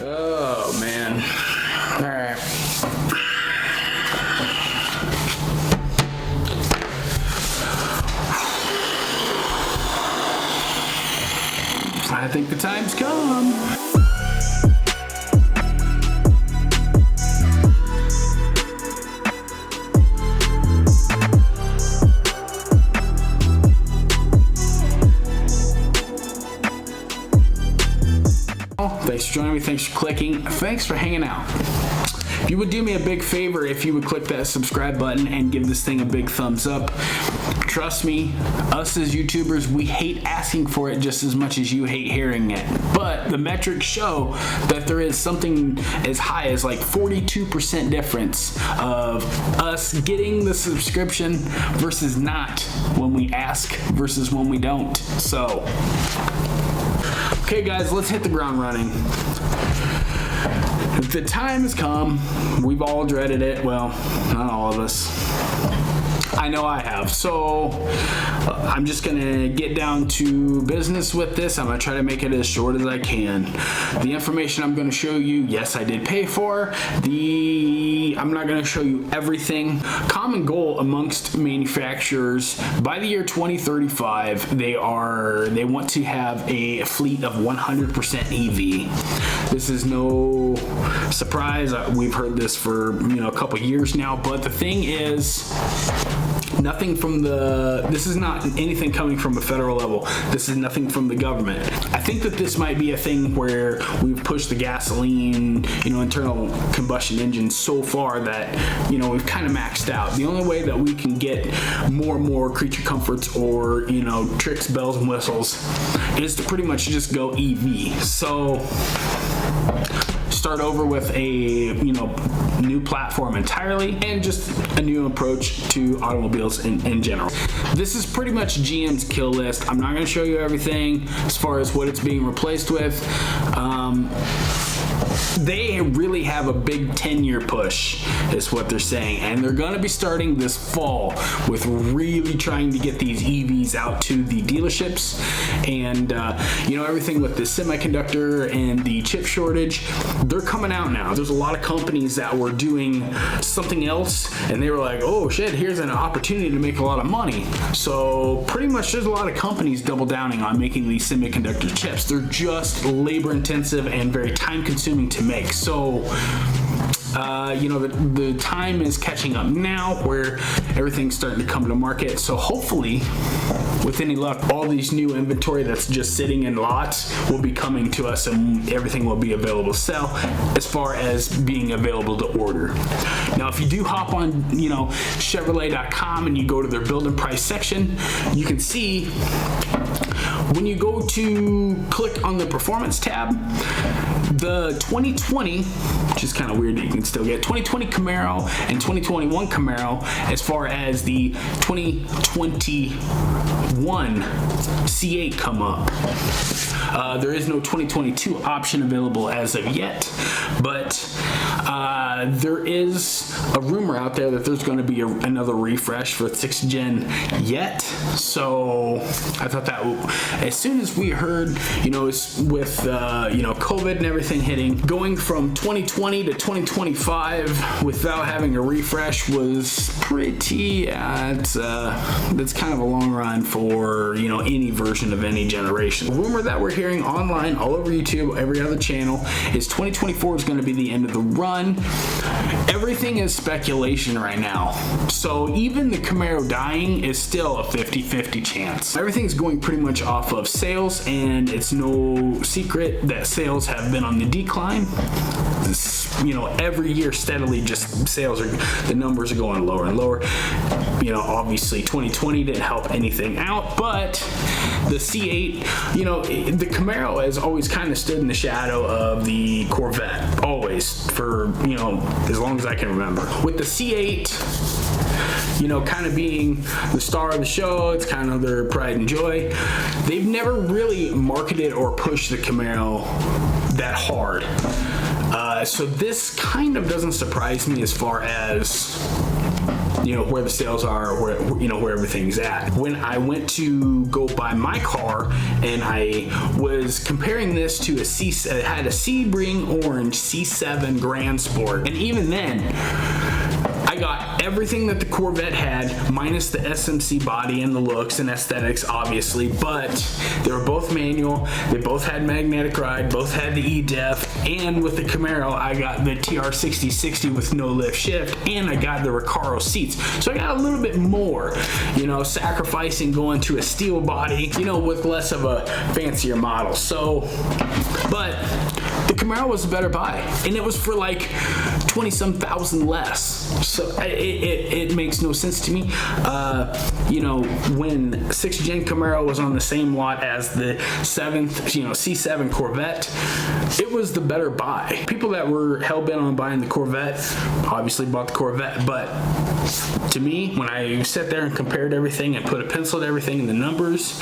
Oh, man. All right. I think the time's come. Thanks for joining me. Thanks for clicking. Thanks for hanging out. If you would do me a big favor if you would click that subscribe button and give this thing a big thumbs up. Trust me, us as YouTubers, we hate asking for it just as much as you hate hearing it. But the metrics show that there is something as high as like 42% difference of us getting the subscription versus not when we ask versus when we don't. So, okay guys, let's hit the ground running. The time has come. We've all dreaded it. Well, not all of us. I know I have. So I'm just gonna get down to business with this. I'm gonna try to make it as short as I can. The information I'm gonna show you, yes, I did pay for. I'm not gonna show you everything. Common goal amongst manufacturers by the year 2035, they want to have a fleet of 100% EV. This is no surprise. We've heard this for a couple years now. But the thing is, this is not anything coming from a federal level. This is nothing from the government. I think that this might be a thing where we've pushed the gasoline, internal combustion engine so far that, we've kind of maxed out. The only way that we can get more and more creature comforts or, tricks, bells, and whistles is to pretty much just go EV. So start over with a new platform entirely and just a new approach to automobiles in general. This is pretty much GM's kill list. I'm not going to show you everything as far as what it's being replaced with. They really have a big 10-year push is what they're saying, and they're going to be starting this fall with really trying to get these EVs out to the dealerships. And everything with the semiconductor and the chip shortage, they're coming out now. There's a lot of companies that were doing something else and they were like, oh shit, here's an opportunity to make a lot of money. So pretty much there's a lot of companies double downing on making these semiconductor chips. They're just labor intensive and very time consuming to make. So the time is catching up now where everything's starting to come to market. So hopefully, with any luck, all these new inventory that's just sitting in lots will be coming to us and everything will be available to sell as far as being available to order. Now, if you do hop on, Chevrolet.com and you go to their build and price section, you can see when you go to click on the performance tab, the 2020, which is kind of weird that you can still get 2020 Camaro and 2021 Camaro, as far as the 2021 C8 come up. There is no 2022 option available as of yet, but there is a rumor out there that there's going to be another refresh for 6th gen yet. So I thought that as soon as we heard, with COVID and everything hitting, going from 2020 to 2025 without having a refresh was pretty. That's kind of a long run for any version of any generation. The rumor that we're hearing online all over YouTube, every other channel, is 2024 is going to be the end of the run. Everything is speculation right now. So even the Camaro dying is still a 50-50 chance. Everything's going pretty much off of sales, and it's no secret that sales have been on the decline. Every year steadily just the numbers are going lower and lower. Obviously 2020 didn't help anything out, but the C8, the Camaro has always kind of stood in the shadow of the Corvette, always, for, as long as I can remember. With the C8, kind of being the star of the show, it's kind of their pride and joy. They've never really marketed or pushed the Camaro that hard. So this kind of doesn't surprise me as far as where the sales are, where everything's at. When I went to go buy my car, and I was comparing this to it had a Sebring Orange C7 Grand Sport, and even then, I got everything that the Corvette had, minus the SMC body and the looks and aesthetics, obviously, but they were both manual, they both had magnetic ride, both had the E-Def, and with the Camaro, I got the TR6060 with no lift shift, and I got the Recaro seats. So I got a little bit more, sacrificing going to a steel body, with less of a fancier model. So, but the Camaro was a better buy, and it was for like 20-some thousand less. So it makes no sense to me. When 6th Gen Camaro was on the same lot as the 7th, C7 Corvette, it was the better buy. People that were hell-bent on buying the Corvette obviously bought the Corvette, but to me, when I sat there and compared everything and put a pencil to everything in the numbers,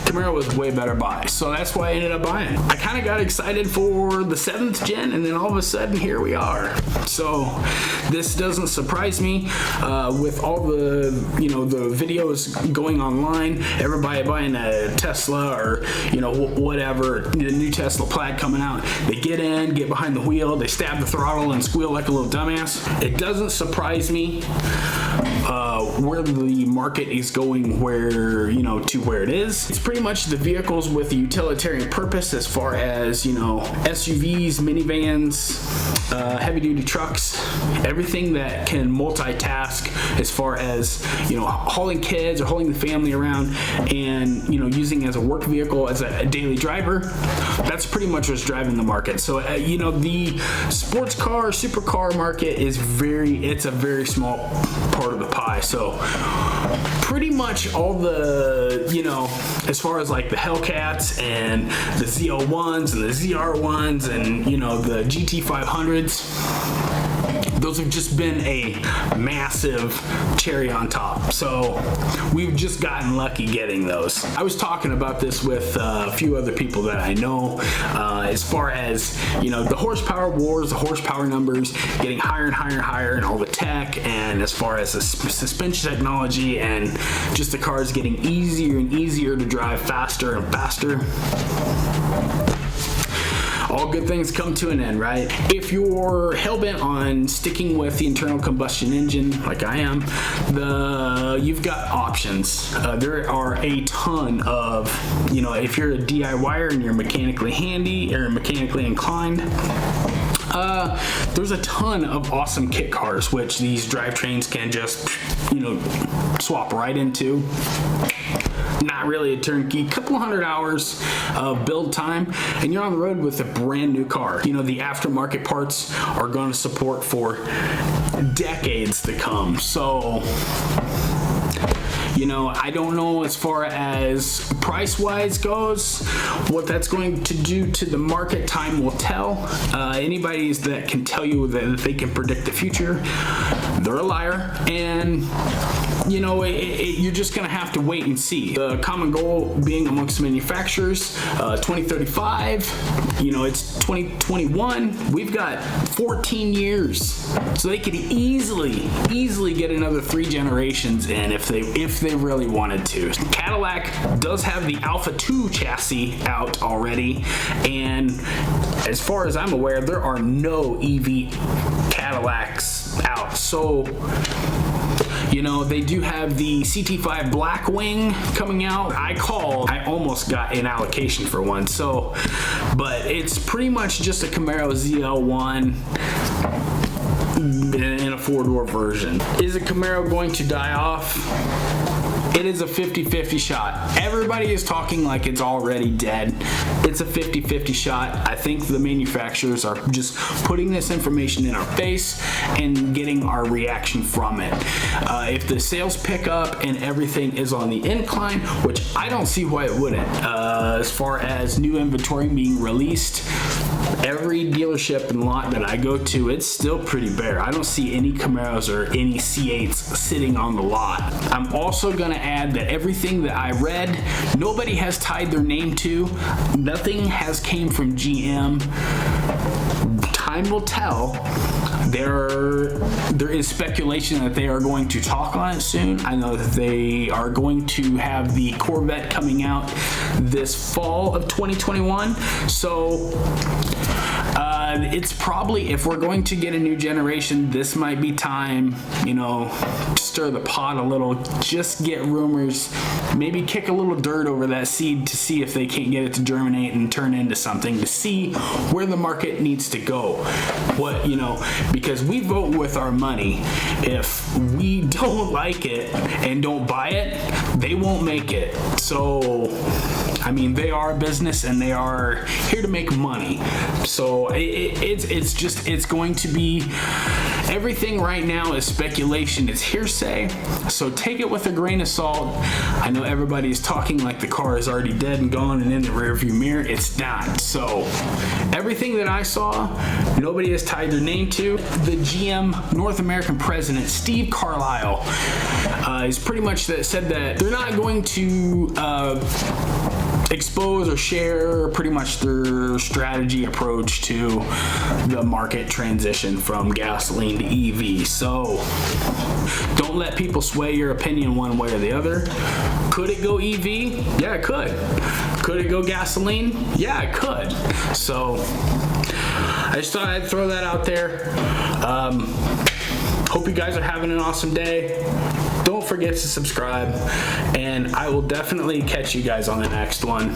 Camaro was way better buy. So that's why I ended up buying it. I kind of got excited for the 7th Gen, and then all of a sudden, here we are. So this doesn't surprise me with all the the videos going online, everybody buying a Tesla or whatever, the new Tesla Plaid coming out. They get in, get behind the wheel, they stab the throttle and squeal like a little dumbass. It doesn't surprise me where the market is going, to where it is. It's pretty much the vehicles with a utilitarian purpose, as far as SUVs, minivans, heavy duty trucks, everything that can multitask as far as hauling kids or hauling the family around and using as a work vehicle, as a daily driver. That's pretty much what's driving the market. So the sports car, supercar market is it's a very small part of the pie. So pretty much all the as far as like the Hellcats and the ZL1s and the ZR1s and the GT500s, those have just been a massive cherry on top. So we've just gotten lucky getting those. I was talking about this with a few other people that I know, as far as the horsepower wars, the horsepower numbers getting higher and higher and higher, and all the tech, and as far as the suspension technology, and just the cars getting easier and easier to drive, faster and faster. All good things come to an end, right? If you're hell-bent on sticking with the internal combustion engine, like I am, you've got options. There are a ton of, if you're a DIYer and you're mechanically handy or mechanically inclined, there's a ton of awesome kit cars, which these drivetrains can just, swap right into. Not really a turnkey, couple hundred hours of build time, and you're on the road with a brand new car. The aftermarket parts are going to support for decades to come. So I don't know as far as price-wise goes, what that's going to do to the market. Time will tell. Anybody that can tell you that they can predict the future, they're a liar. And you're just going to have to wait and see. The common goal being amongst manufacturers, 2035, it's 2021. We've got 14 years. So they could easily get another 3 generations in if they really wanted to. Cadillac does have the Alpha 2 chassis out already, and as far as I'm aware, there are no EV Cadillacs out. So they do have the CT5 Blackwing coming out. I almost got an allocation for one. So, but it's pretty much just a Camaro ZL1 in a 4-door version. Is a Camaro going to die off? It is a 50-50 shot. Everybody is talking like it's already dead. It's a 50-50 shot. I think the manufacturers are just putting this information in our face and getting our reaction from it. If the sales pick up and everything is on the incline, which I don't see why it wouldn't, as far as new inventory being released, every dealership and lot that I go to, it's still pretty bare. I don't see any Camaros or any C8s sitting on the lot. I'm also going to add that everything that I read, nobody has tied their name to. Nothing has came from GM time will tell. There is speculation that they are going to talk on it soon. I know that they are going to have the Corvette coming out this fall of 2021. So it's probably, if we're going to get a new generation, this might be time, stir the pot a little, just get rumors, maybe kick a little dirt over that seed to see if they can't get it to germinate and turn into something, to see where the market needs to go. Because we vote with our money. If we don't like it and don't buy it, they won't make it. So, they are a business and they are here to make money. So it's going to be, everything right now is speculation, it's hearsay. So take it with a grain of salt. I know everybody's talking like the car is already dead and gone and in the rearview mirror. It's not. So everything that I saw, nobody has tied their name to. The GM North American president, Steve Carlisle, is pretty much said that they're not going to expose or share pretty much their strategy approach to the market transition from gasoline to EV. So don't let people sway your opinion one way or the other. Could it go EV? Yeah, it could. Could it go gasoline? Yeah, it could. So I just thought I'd throw that out there. Hope you guys are having an awesome day. Don't forget to subscribe, and I will definitely catch you guys on the next one.